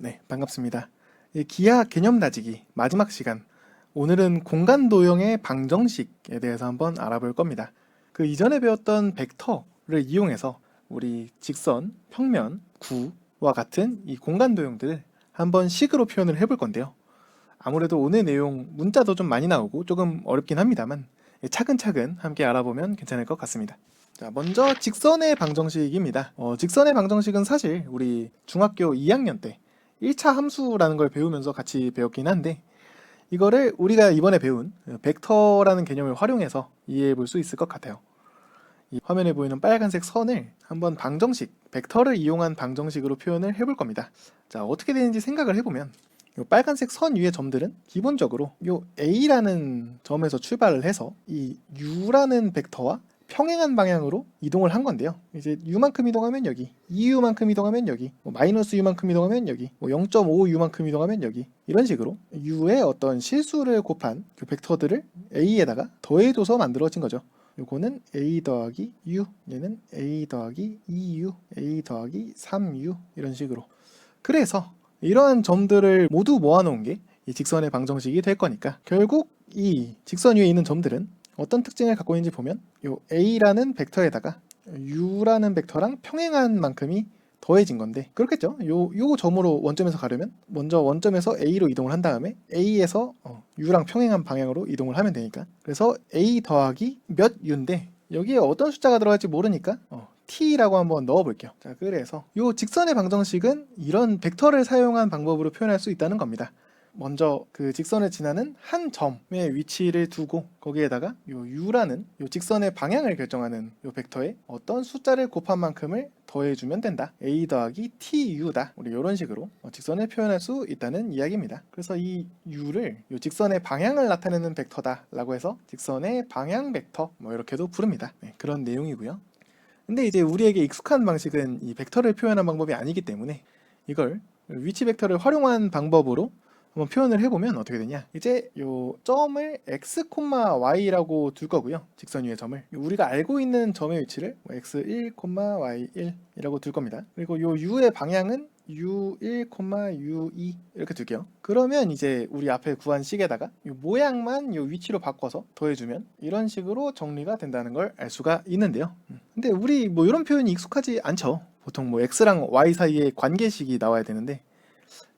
네, 반갑습니다. 기하 개념 다지기 마지막 시간. 오늘은 공간 도형의 방정식에 대해서 한번 알아볼 겁니다. 그 이전에 배웠던 벡터를 이용해서 우리 직선, 평면, 구와 같은 이 공간 도형들을 한번 식으로 표현을 해볼 건데요. 아무래도 오늘 내용 문자도 좀 많이 나오고 조금 어렵긴 합니다만 차근차근 함께 알아보면 괜찮을 것 같습니다. 자, 먼저 직선의 방정식입니다. 직선의 방정식은 사실 우리 중학교 2학년 때 1차 함수라는 걸 배우면서 같이 배웠긴 한데 이거를 우리가 이번에 배운 벡터라는 개념을 활용해서 이해해 볼 수 있을 것 같아요. 이 화면에 보이는 빨간색 선을 한번 방정식, 벡터를 이용한 방정식으로 표현을 해볼 겁니다. 자, 어떻게 되는지 생각을 해보면 이 빨간색 선 위의 점들은 기본적으로 이 A라는 점에서 출발을 해서 이 U라는 벡터와 평행한 방향으로 이동을 한 건데요. 이제 U만큼 이동하면 여기, 2U만큼 이동하면 여기, 마이너스 U만큼 이동하면 여기, 0.5U만큼 이동하면 여기, 이런 식으로 U의 어떤 실수를 곱한 그 벡터들을 A에다가 더해줘서 만들어진 거죠. 요거는 A 더하기 U, 얘는 A 더하기 2U, A 더하기 3U, 이런 식으로. 그래서 이러한 점들을 모두 모아놓은 게 이 직선의 방정식이 될 거니까 결국 이 직선 위에 있는 점들은 어떤 특징을 갖고 있는지 보면 요 A라는 벡터에다가 U라는 벡터랑 평행한 만큼이 더해진 건데 그렇겠죠. 요 점으로 원점에서 가려면 먼저 원점에서 A로 이동을 한 다음에 A에서 U랑 평행한 방향으로 이동을 하면 되니까 그래서 A 더하기 몇 U인데 여기에 어떤 숫자가 들어갈지 모르니까 t라고 한번 넣어 볼게요. 자, 그래서 이 직선의 방정식은 이런 벡터를 사용한 방법으로 표현할 수 있다는 겁니다. 먼저 그 직선을 지나는 한 점의 위치를 두고 거기에다가 요 u라는 요 직선의 방향을 결정하는 요 벡터에 어떤 숫자를 곱한 만큼을 더해주면 된다. a 더하기 tu다. 우리 이런 식으로 직선을 표현할 수 있다는 이야기입니다. 그래서 이 u를 요 직선의 방향을 나타내는 벡터다라고 해서 직선의 방향 벡터 이렇게도 부릅니다. 네, 그런 내용이고요. 근데 이제 우리에게 익숙한 방식은 이 벡터를 표현한 방법이 아니기 때문에 이걸 위치 벡터를 활용한 방법으로 한번 표현을 해보면 어떻게 되냐. 이제 요 점을 x, y라고 둘 거고요. 직선 위의 점을. 우리가 알고 있는 점의 위치를 x1, y1이라고 둘 겁니다. 그리고 요 u의 방향은 u1, u2 이렇게 둘게요. 그러면 이제 우리 앞에 구한 식에다가 이 모양만 이 위치로 바꿔서 더해주면 이런 식으로 정리가 된다는 걸 알 수가 있는데요. 근데 우리 뭐 이런 표현이 익숙하지 않죠. 보통 뭐 x랑 y 사이에 관계식이 나와야 되는데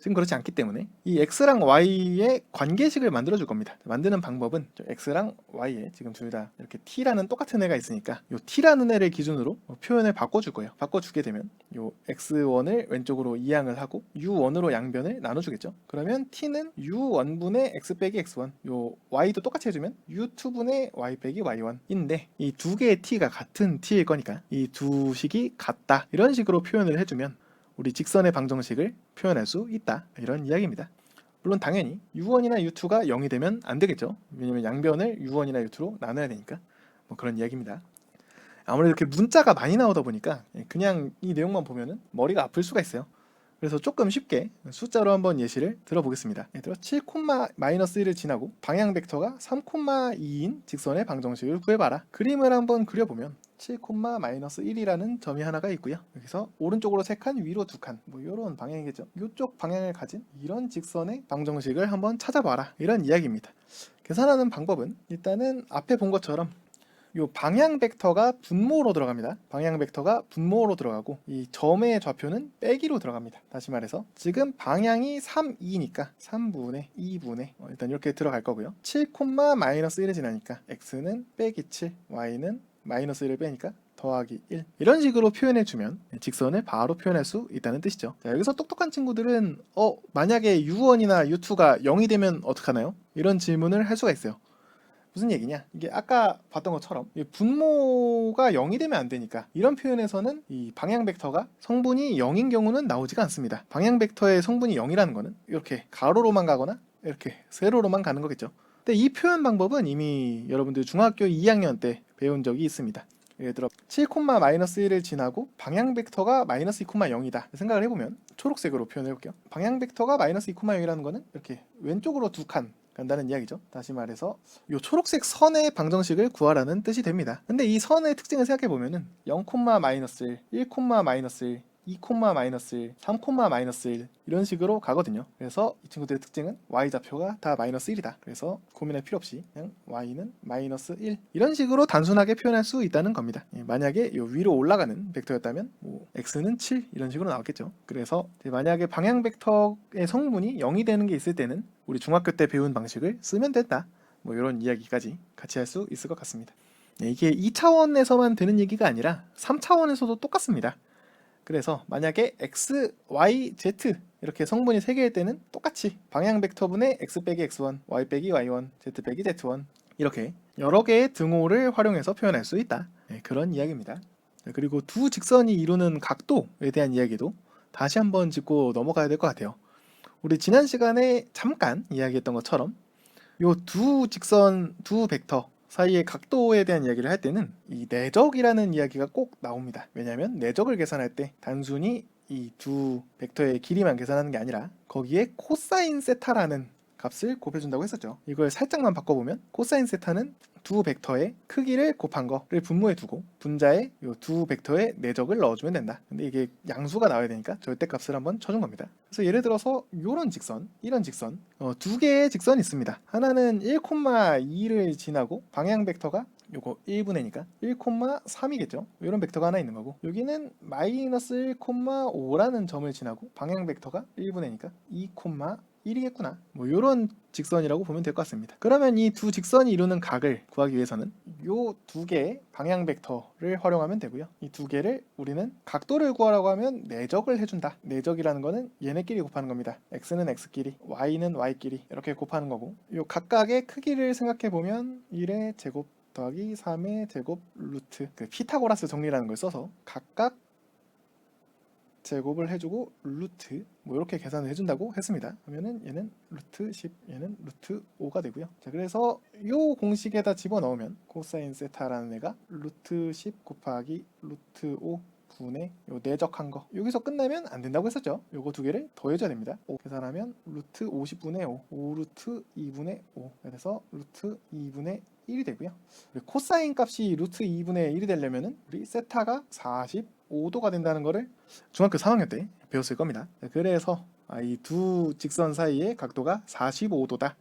지금 그렇지 않기 때문에 이 x랑 y의 관계식을 만들어 줄 겁니다. 만드는 방법은 x랑 y에 지금 둘 다 이렇게 t라는 똑같은 애가 있으니까 이 t라는 애를 기준으로 표현을 바꿔줄 거예요. 바꿔주게 되면 이 x1을 왼쪽으로 이항을 하고 u1으로 양변을 나눠주겠죠. 그러면 t는 u1분의 x 빼기 x1, 요 y도 똑같이 해주면 u2분의 y 빼기 y1인데 이 두 개의 t가 같은 t일 거니까 이 두 식이 같다 이런 식으로 표현을 해주면 우리 직선의 방정식을 표현할 수 있다. 이런 이야기입니다. 물론 당연히 u1이나 u2가 0이 되면 안 되겠죠. 왜냐면 양변을 u1이나 u2로 나눠야 되니까. 뭐 그런 이야기입니다. 아무래도 이렇게 문자가 많이 나오다 보니까 그냥 이 내용만 보면은 머리가 아플 수가 있어요. 그래서 조금 쉽게 숫자로 한번 예시를 들어보겠습니다. 예를 들어 7,-1을 지나고 방향 벡터가 3,2인 직선의 방정식을 구해봐라. 그림을 한번 그려보면 7,-1이라는 점이 하나가 있고요. 여기서 오른쪽으로 3칸, 위로 2칸, 뭐 이런 방향이겠죠. 이쪽 방향을 가진 이런 직선의 방정식을 한번 찾아봐라. 이런 이야기입니다. 계산하는 방법은 일단은 앞에 본 것처럼 이 방향 벡터가 분모로 들어갑니다. 방향 벡터가 분모로 들어가고 이 점의 좌표는 빼기로 들어갑니다. 다시 말해서 지금 방향이 3, 2니까 3분의 2분의 일단 이렇게 들어갈 거고요. 7,-1을 지나니까 x는 빼기 7, y는 마이너스 1을 빼니까 더하기 1 이런 식으로 표현해주면 직선을 바로 표현할 수 있다는 뜻이죠. 자, 여기서 똑똑한 친구들은 만약에 u1이나 u2가 0이 되면 어떡하나요? 이런 질문을 할 수가 있어요. 무슨 얘기냐? 이게 아까 봤던 것처럼 분모가 0이 되면 안 되니까 이런 표현에서는 이 방향 벡터가 성분이 0인 경우는 나오지가 않습니다. 방향 벡터의 성분이 0이라는 거는 이렇게 가로로만 가거나 이렇게 세로로만 가는 거겠죠. 근데 이 표현 방법은 이미 여러분들 중학교 2학년 때 배운 적이 있습니다. 예를 들어 7,-1을 지나고 방향 벡터가 마이너스 2,0이다 생각을 해보면 초록색으로 표현해 볼게요. 방향 벡터가 마이너스 2,0이라는 거는 이렇게 왼쪽으로 2칸 간다는 이야기죠. 다시 말해서 이 초록색 선의 방정식을 구하라는 뜻이 됩니다. 근데 이 선의 특징을 생각해 보면은 0, -1, 1, 2, 2, -1, 3, -1 이런 식으로 가거든요. 그래서 이 친구들의 특징은 y좌표가 다 -1이다. 그래서 고민할 필요 없이 그냥 y는 -1 이런 식으로 단순하게 표현할 수 있다는 겁니다. 만약에 요 위로 올라가는 벡터였다면 뭐 x는 7 이런 식으로 나왔겠죠. 그래서 만약에 방향 벡터의 성분이 0이 되는 게 있을 때는 우리 중학교 때 배운 방식을 쓰면 된다. 뭐 이런 이야기까지 같이 할 수 있을 것 같습니다. 이게 2차원에서만 되는 얘기가 아니라 3차원에서도 똑같습니다. 그래서 만약에 x, y, z 이렇게 성분이 3개일 때는 똑같이 방향 벡터분의 x 빼기 x1, y 빼기 y1, z 빼기 z1 이렇게 여러 개의 등호를 활용해서 표현할 수 있다. 그런 이야기입니다. 그리고 두 직선이 이루는 각도에 대한 이야기도 다시 한번 짚고 넘어가야 될 것 같아요. 우리 지난 시간에 잠깐 이야기했던 것처럼 요 두 직선, 두 벡터 사이의 각도에 대한 이야기를 할 때는 이 내적이라는 이야기가 꼭 나옵니다. 왜냐하면 내적을 계산할 때 단순히 이 두 벡터의 길이만 계산하는 게 아니라 거기에 코사인 세타라는 값을 곱해준다고 했었죠. 이걸 살짝만 바꿔보면 코사인 세타는 두 벡터의 크기를 곱한 거를 분모에 두고 분자에 이 두 벡터의 내적을 넣어주면 된다. 근데 이게 양수가 나와야 되니까 절대값을 한번 쳐준 겁니다. 그래서 예를 들어서 이런 직선, 이런 직선 두 개의 직선이 있습니다. 하나는 1,2를 지나고 방향 벡터가 요거 1분의니까 1,3이겠죠. 이런 벡터가 하나 있는 거고 여기는 마이너스 1,5라는 점을 지나고 방향 벡터가 1분의니까 2,1이겠구나. 뭐 이런 직선이라고 보면 될 것 같습니다. 그러면 이 두 직선이 이루는 각을 구하기 위해서는 요 두 개의 방향 벡터를 활용하면 되고요. 이 두 개를 우리는 각도를 구하라고 하면 내적을 해준다. 내적이라는 거는 얘네끼리 곱하는 겁니다. x는 x끼리, y는 y끼리 이렇게 곱하는 거고 요 각각의 크기를 생각해 보면 1의 제곱 더하기 3의 제곱 루트 그 피타고라스 정리라는 걸 써서 각각 제곱을 해주고 루트 뭐 이렇게 계산을 해준다고 했습니다. 그러면은 얘는 루트 10, 얘는 루트 5가 되고요. 자, 그래서 이 공식에다 집어넣으면 코사인 세타라는 애가 루트 10 곱하기 루트 5 분의 요 내적한 거 여기서 끝나면 안 된다고 했었죠. 요거 두 개를 더해줘야 됩니다. 5 계산하면 루트 50분의 5, 5 루트 2분의 5 그래서 루트 2분의 1이 되고요. 코사인 값이 루트 2분의 1이 되려면은 우리 세타가 45도가 된다는 거를 중학교 3학년 때 배웠을 겁니다. 그래서 이 두 직선 사이의 각도가 45도다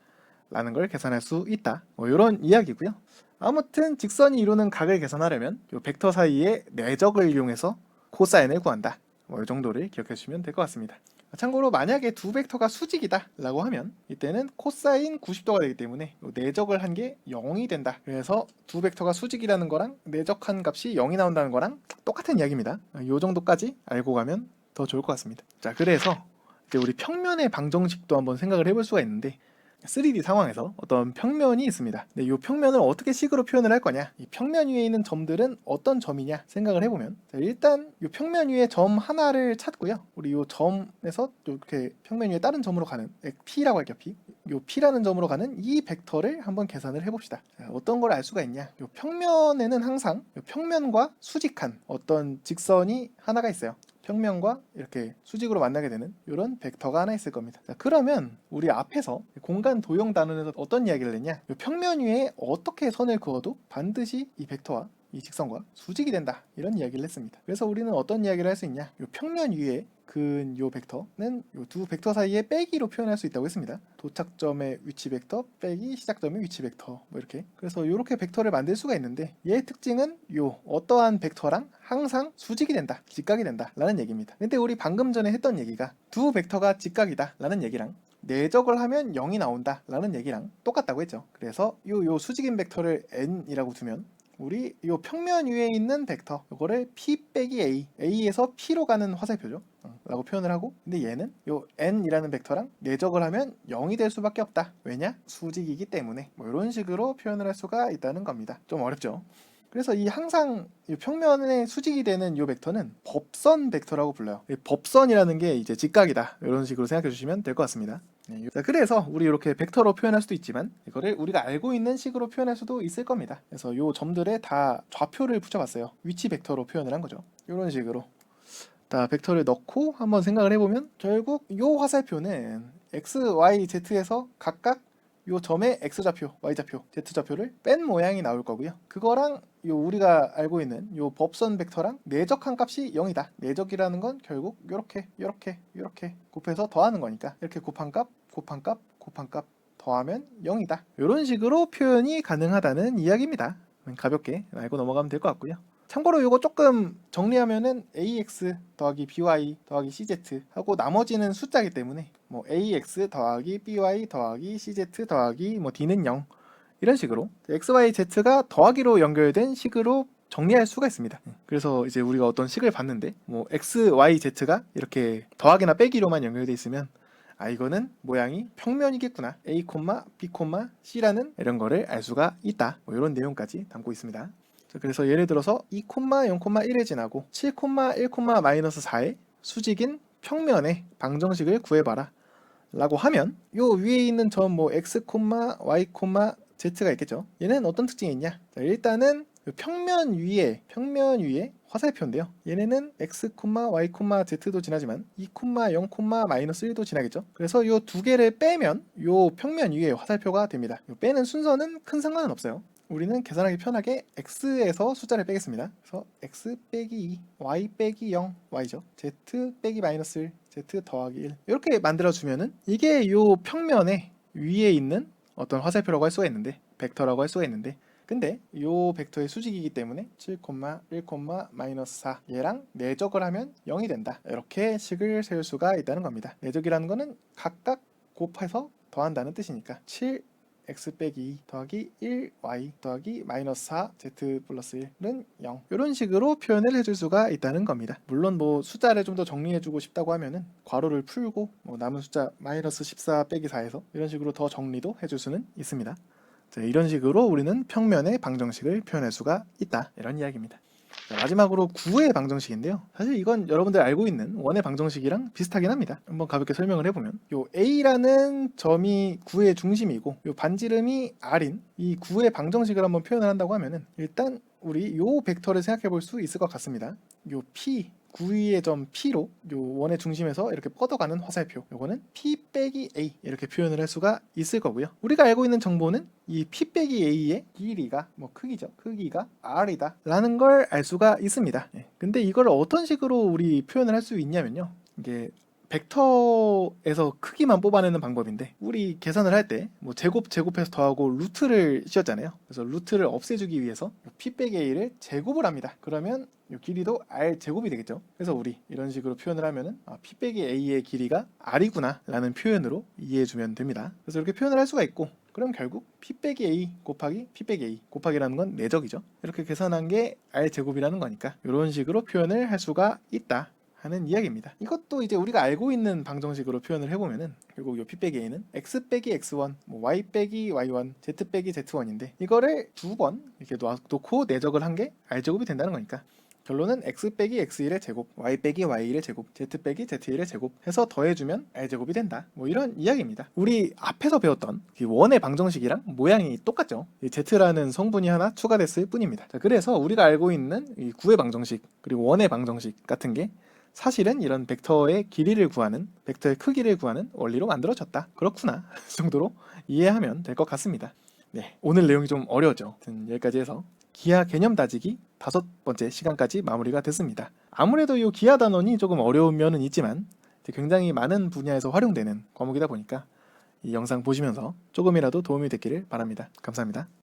라는 걸 계산할 수 있다. 뭐 이런 이야기고요. 아무튼 직선이 이루는 각을 계산하려면 이 벡터 사이의 내적을 이용해서 코사인을 구한다. 뭐 이 정도를 기억해 주시면 될 것 같습니다. 참고로 만약에 두 벡터가 수직이다 라고 하면 이때는 코사인 90도가 되기 때문에 내적을 한 게 0이 된다. 그래서 두 벡터가 수직이라는 거랑 내적한 값이 0이 나온다는 거랑 똑같은 이야기입니다. 이 정도까지 알고 가면 더 좋을 것 같습니다. 자, 그래서 이제 우리 평면의 방정식도 한번 생각을 해볼 수가 있는데 3D 상황에서 어떤 평면이 있습니다. 근데 이 평면을 어떻게 식으로 표현을 할 거냐? 이 평면 위에 있는 점들은 어떤 점이냐 생각을 해보면 일단 이 평면 위에 점 하나를 찾고요. 우리 이 점에서 이렇게 평면 위에 다른 점으로 가는 P라고 할게요. P. 이 P라는 점으로 가는 이 벡터를 한번 계산을 해봅시다. 어떤 걸 알 수가 있냐? 이 평면에는 항상 이 평면과 수직한 어떤 직선이 하나가 있어요. 평면과 이렇게 수직으로 만나게 되는 이런 벡터가 하나 있을 겁니다. 자, 그러면 우리 앞에서 공간 도형 단원에서 어떤 이야기를 했냐? 이 평면 위에 어떻게 선을 그어도 반드시 이 벡터와 이 직선과 수직이 된다 이런 이야기를 했습니다. 그래서 우리는 어떤 이야기를 할 수 있냐? 이 평면 위에 근 요 벡터는 요 두 벡터 사이에 빼기로 표현할 수 있다고 했습니다. 도착점의 위치 벡터 빼기 시작점의 위치 벡터 뭐 이렇게. 그래서 이렇게 벡터를 만들 수가 있는데 얘의 특징은 요 어떠한 벡터랑 항상 수직이 된다, 직각이 된다 라는 얘기입니다. 근데 우리 방금 전에 했던 얘기가 두 벡터가 직각이다 라는 얘기랑 내적을 하면 0이 나온다 라는 얘기랑 똑같다고 했죠. 그래서 요 수직인 벡터를 n이라고 두면 우리 이 평면 위에 있는 벡터 이거를 P 빼기 A, A에서 P로 가는 화살표죠 라고 표현을 하고 근데 얘는 요 N이라는 벡터랑 내적을 하면 0이 될 수밖에 없다. 왜냐? 수직이기 때문에 뭐 이런 식으로 표현을 할 수가 있다는 겁니다. 좀 어렵죠? 그래서 이 항상 이 평면에 수직이 되는 이 벡터는 법선 벡터라고 불러요. 법선이라는 게 이제 직각이다 이런 식으로 생각해 주시면 될 것 같습니다. 자, 그래서 우리 이렇게 벡터로 표현할 수도 있지만 이거를 우리가 알고 있는 식으로 표현할 수도 있을 겁니다. 그래서 이 점들에 다 좌표를 붙여봤어요. 위치 벡터로 표현을 한 거죠. 이런 식으로 다 벡터를 넣고 한번 생각을 해보면 결국 이 화살표는 x, y, z에서 각각 요 점의 x좌표, y좌표, z좌표를 뺀 모양이 나올 거고요. 그거랑 요 우리가 알고 있는 요 법선 벡터랑 내적한 값이 0이다. 내적이라는 건 결국 요렇게 곱해서 더하는 거니까 이렇게 곱한 값 더하면 0이다. 이런 식으로 표현이 가능하다는 이야기입니다. 가볍게 알고 넘어가면 될 것 같고요. 참고로 이거 조금 정리하면은 ax 더하기 by 더하기 cz 하고 나머지는 숫자이기 때문에 뭐 ax 더하기 by 더하기 cz 더하기 뭐 d는 0 이런 식으로 x, y, z가 더하기로 연결된 식으로 정리할 수가 있습니다. 그래서 이제 우리가 어떤 식을 봤는데 뭐 x, y, z가 이렇게 더하기나 빼기로만 연결돼 있으면 아 이거는 모양이 평면이겠구나. a, b, c라는 이런 거를 알 수가 있다. 뭐 이런 내용까지 담고 있습니다. 그래서 예를 들어서 2, 0,1에 지나고 7, 1,-4의 수직인 평면의 방정식을 구해봐라 라고 하면 요 위에 있는 점 뭐 x, y, z가 있겠죠. 얘는 어떤 특징이 있냐? 자, 일단은 평면 위에 화살표인데요. 얘네는 x, y, z도 지나지만 2, 0,-1도 지나겠죠. 그래서 요 두 개를 빼면 요 평면 위에 화살표가 됩니다. 요 빼는 순서는 큰 상관은 없어요. 우리는 계산하기 편하게 x에서 숫자를 빼겠습니다. 그래서 x 빼기 2, y 빼기 0, y죠. z 빼기 마이너스 1, z 더하기 1 이렇게 만들어주면은 이게 요 평면에 위에 있는 어떤 화살표라고 할 수가 있는데 벡터라고 할 수가 있는데 근데 요 벡터의 수직이기 때문에 7, 1,-4 얘랑 내적을 하면 0이 된다. 이렇게 식을 세울 수가 있다는 겁니다. 내적이라는 거는 각각 곱해서 더한다는 뜻이니까 7 x 빼기 2 더하기 1 y 더하기 마이너스 4 z 플러스 1은 0 이런 식으로 표현을 해줄 수가 있다는 겁니다. 물론 뭐 숫자를 좀 더 정리해주고 싶다고 하면은 괄호를 풀고 뭐 남은 숫자 마이너스 14 빼기 4에서 이런 식으로 더 정리도 해줄 수는 있습니다. 자, 이런 식으로 우리는 평면의 방정식을 표현할 수가 있다 이런 이야기입니다. 자, 마지막으로 구의 방정식인데요. 사실 이건 여러분들 알고 있는 원의 방정식이랑 비슷하긴 합니다. 한번 가볍게 설명을 해보면 요 A라는 점이 구의 중심이고 요 반지름이 R인 이 구의 방정식을 한번 표현을 한다고 하면은 일단 우리 요 벡터를 생각해 볼 수 있을 것 같습니다. 요 P 구위의 점 P로 요 원의 중심에서 이렇게 뻗어가는 화살표 요거는 P 빼기 A 이렇게 표현을 할 수가 있을 거고요. 우리가 알고 있는 정보는 이 P 빼기 A의 길이가 뭐 크기가 R이다 라는 걸 알 수가 있습니다. 근데 이걸 어떤 식으로 우리 표현을 할 수 있냐면요. 이게 벡터에서 크기만 뽑아내는 방법인데 우리 계산을 할 때 뭐 제곱해서 더하고 루트를 씌웠잖아요. 그래서 루트를 없애주기 위해서 P 빼기 A를 제곱을 합니다. 그러면 이 길이도 R 제곱이 되겠죠. 그래서 우리 이런 식으로 표현을 하면은 P 빼기 A의 길이가 R이구나 라는 표현으로 이해해주면 됩니다. 그래서 이렇게 표현을 할 수가 있고 그럼 결국 P 빼기 A 곱하기 P 빼기 A 곱하기라는 건 내적이죠. 이렇게 계산한 게 R 제곱이라는 거니까 이런 식으로 표현을 할 수가 있다 하는 이야기입니다. 이것도 이제 우리가 알고 있는 방정식으로 표현을 해보면은 결국 요 P 빼기 A는 X 빼기 X1, 뭐 Y 빼기 Y1, Z 빼기 Z1인데 이거를 두 번 이렇게 놓고 내적을 한 게 R제곱이 된다는 거니까 결론은 X 빼기 X1의 제곱, Y 빼기 Y1의 제곱, Z 빼기 Z1의 제곱 해서 더해주면 R제곱이 된다. 뭐 이런 이야기입니다. 우리 앞에서 배웠던 원의 방정식이랑 모양이 똑같죠. 이 Z라는 성분이 하나 추가됐을 뿐입니다. 자, 그래서 우리가 알고 있는 이 구의 방정식 그리고 원의 방정식 같은 게 사실은 이런 벡터의 길이를 구하는 벡터의 크기를 구하는 원리로 만들어졌다. 그렇구나 정도로 이해하면 될 것 같습니다. 네, 오늘 내용이 좀 어려웠죠. 여기까지 해서 기하 개념 다지기 5번째 시간까지 마무리가 됐습니다. 아무래도 이 기하 단원이 조금 어려운 면은 있지만 굉장히 많은 분야에서 활용되는 과목이다 보니까 이 영상 보시면서 조금이라도 도움이 됐기를 바랍니다. 감사합니다.